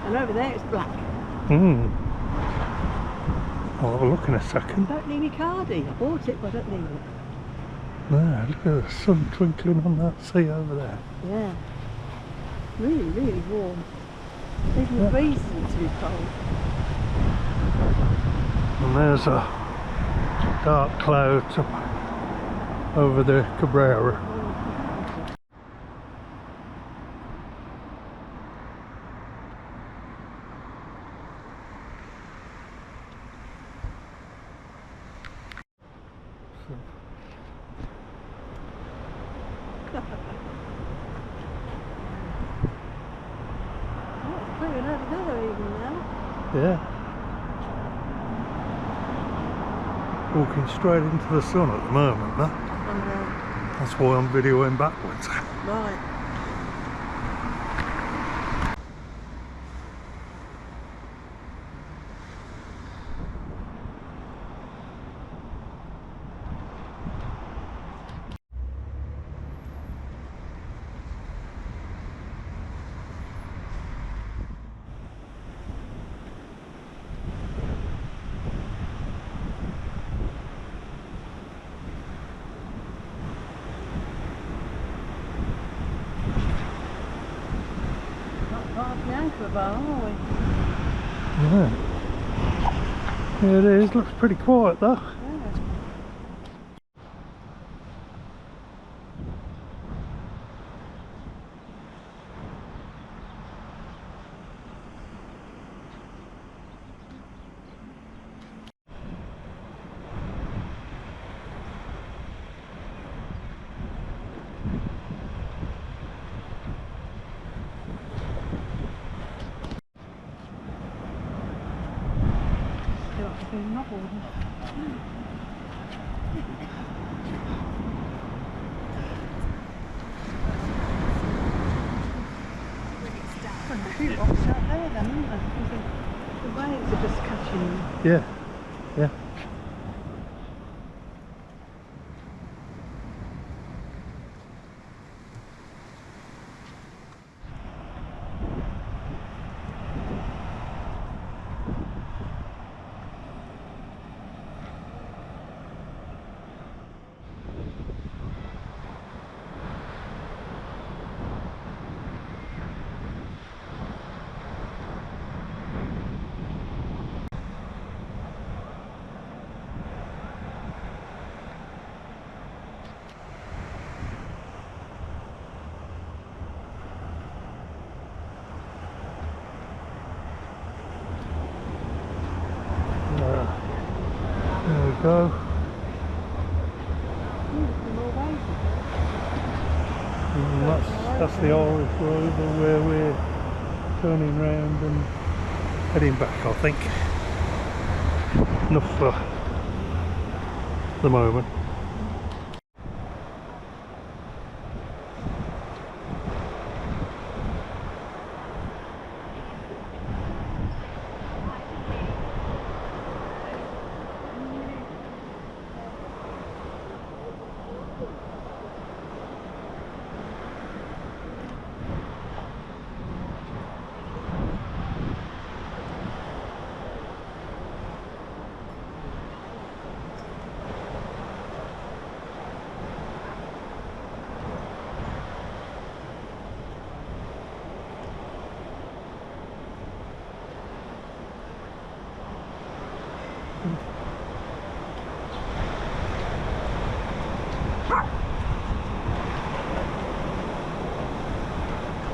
And over there it's black. I'll have a look in a second. Don't need me cardie. I bought it, but I don't need it. There, look at the sun twinkling on that sea over there. Yeah. Really, really warm. Even the breeze isn't too cold. And there's a dark cloud up over the Cabrera. Yeah. Walking straight into the sun at the moment, huh? That's why I'm videoing backwards. Right. Bar, are we? Yeah. Yeah, it is. Looks pretty quiet though. Yeah. The waves are just catching you. Yeah, yeah. There we go. And that's the Irish Rover where we're turning round and heading back, I think. Enough for the moment.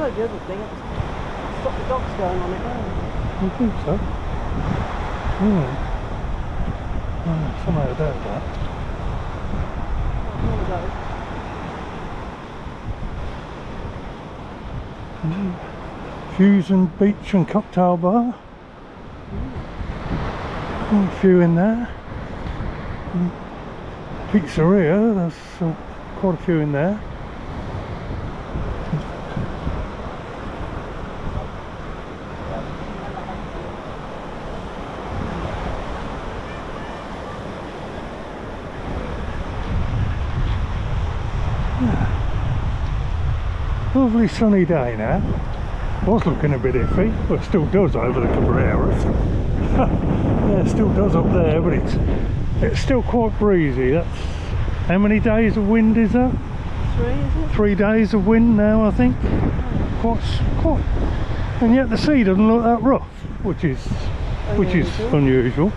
The other thing, stop the dogs going on it now. I think so. Somehow I doubt that. Fusion Beach and Cocktail Bar. A few in there. Pizzeria, there's quite a few in there. Lovely sunny day now. Was looking a bit iffy, but it still does over the Cabreras. Yeah, it still does up there, but it's still quite breezy. That's how many days of wind is that? 3, is it? 3 days of wind now, I think. Quite, and yet the sea doesn't look that rough, which is unusual.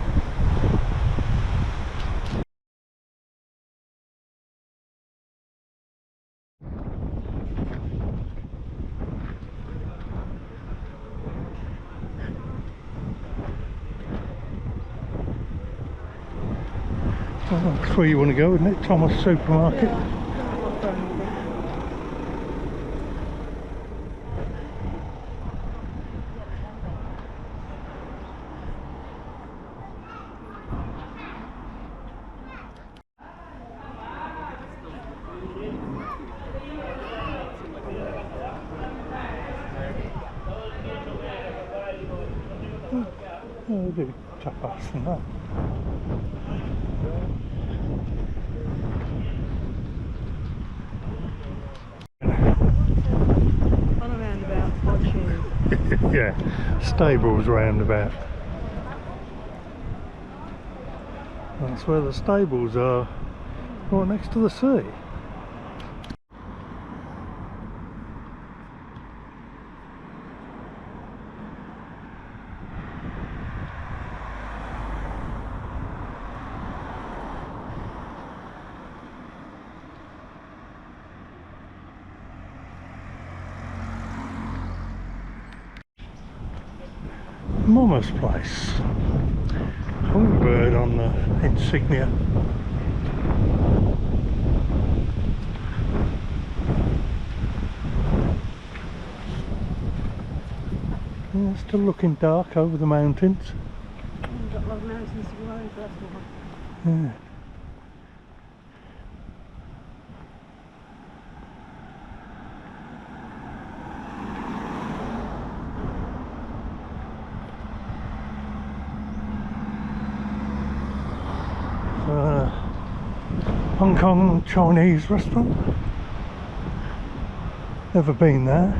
Oh, that's where you want to go, isn't it? Thomas Supermarket. Yeah. Oh, they do tapas and that. On a roundabout, watching. Yeah, Stables Roundabout. That's where the stables are, right next to the sea. Mama's place. Hummingbird on the insignia. Yeah, still looking dark over the mountains. We've got a lot of mountains to go over, that's why. Yeah. Hong Kong Chinese restaurant. Never been there.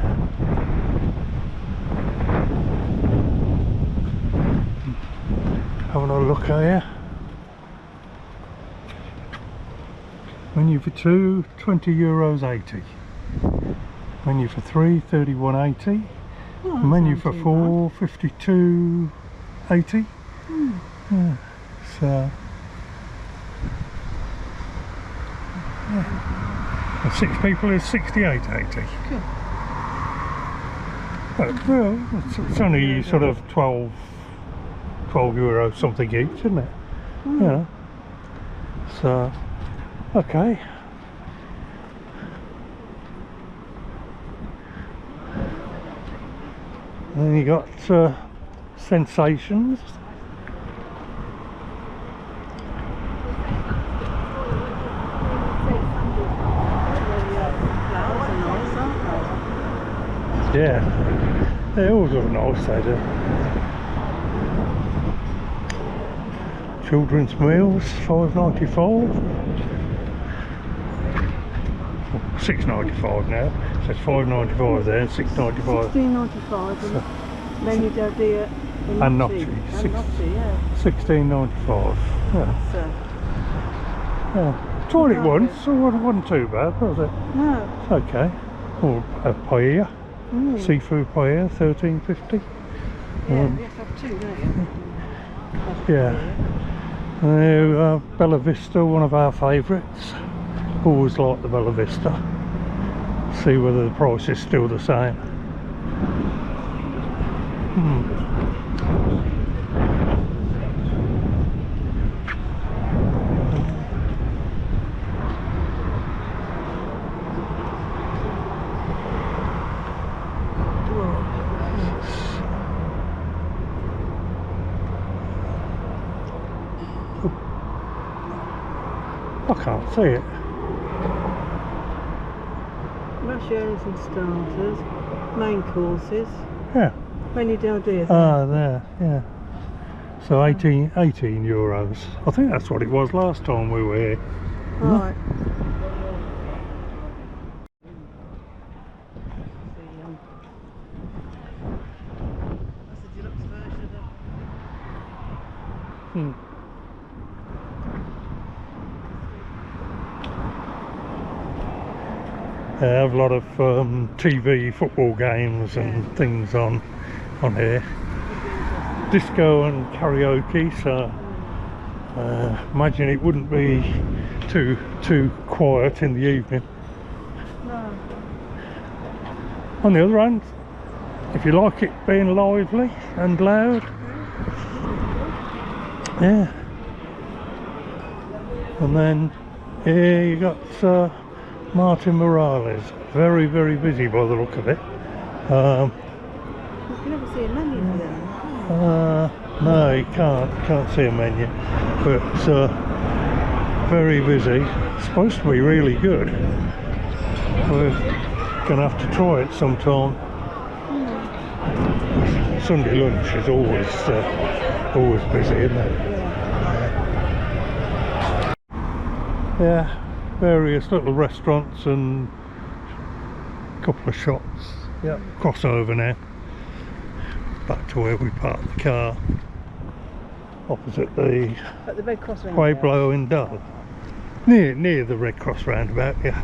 Having a look here. Menu for 2, €20.80. Menu for 3, €31.80. Oh, Menu for 4, €52.80. Yeah. So. And 6 people is €68.80. Cool. Well, it's only sort of 12 euro something each, isn't it? Yeah. So, okay. And then you got Sensations. Yeah, they always look nice, they do. Children's meals, $5.95. $6.95 now. So it's $5.95 there and $6.95. $16.95 and menu del dia and gnocchi. Yeah. $16.95. Yeah. So, Yeah. Tried it once, so it wasn't too bad, was it? no. It's okay. Or a paella. Seafood paella, $13.50. Yeah, you have to have 2, don't you? Yeah. Bella Vista, one of our favourites. Always like the Bella Vista. See whether the price is still the same. I can't see it. Rasherings and starters, main courses, Yeah. menu del dia. Ah, there, yeah. So 18 euros. I think that's what it was last time we were here. Right. Hmm. They have a lot of TV football games and things on here. Disco and karaoke, so imagine it wouldn't be too quiet in the evening. No. On the other hand, if you like it being lively and loud, yeah. And then here you got Martin Morales, very busy by the look of it. You can never see a menu for them. No, you can't see a menu, but very busy. It's supposed to be really good. We're gonna have to try it sometime. Sunday lunch is always busy, isn't it? Yeah, various little restaurants and a couple of shops. Yeah, crossover now. Back to where we parked the car, opposite the At the Red Cross Pueblo Indalo. Near the Red Cross roundabout, yeah.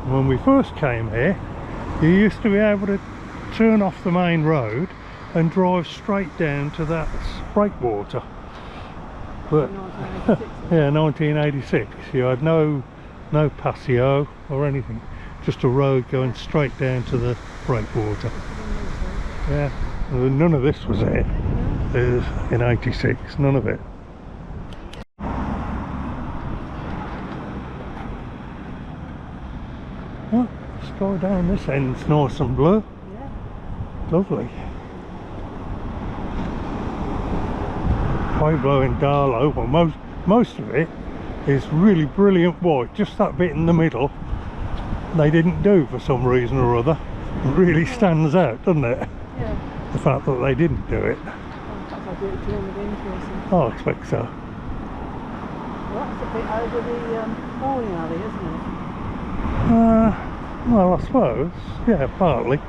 When we first came here, you used to be able to turn off the main road and drive straight down to that breakwater. But 1986, you had no paseo or anything, just a road going straight down to the breakwater. Yeah, none of this was there in 86, none of it. Oh, sky down this end's nice and blue. Yeah. Lovely. Pueblo Indalo, well, most of it is really brilliant white. Just that bit in the middle they didn't do for some reason or other. It really stands out, doesn't it? Yeah. The fact that they didn't do it. Perhaps I'll do it during the winter or something. I expect so. Well, that's a bit over the bowling alley, isn't it? Well, I suppose, yeah, partly.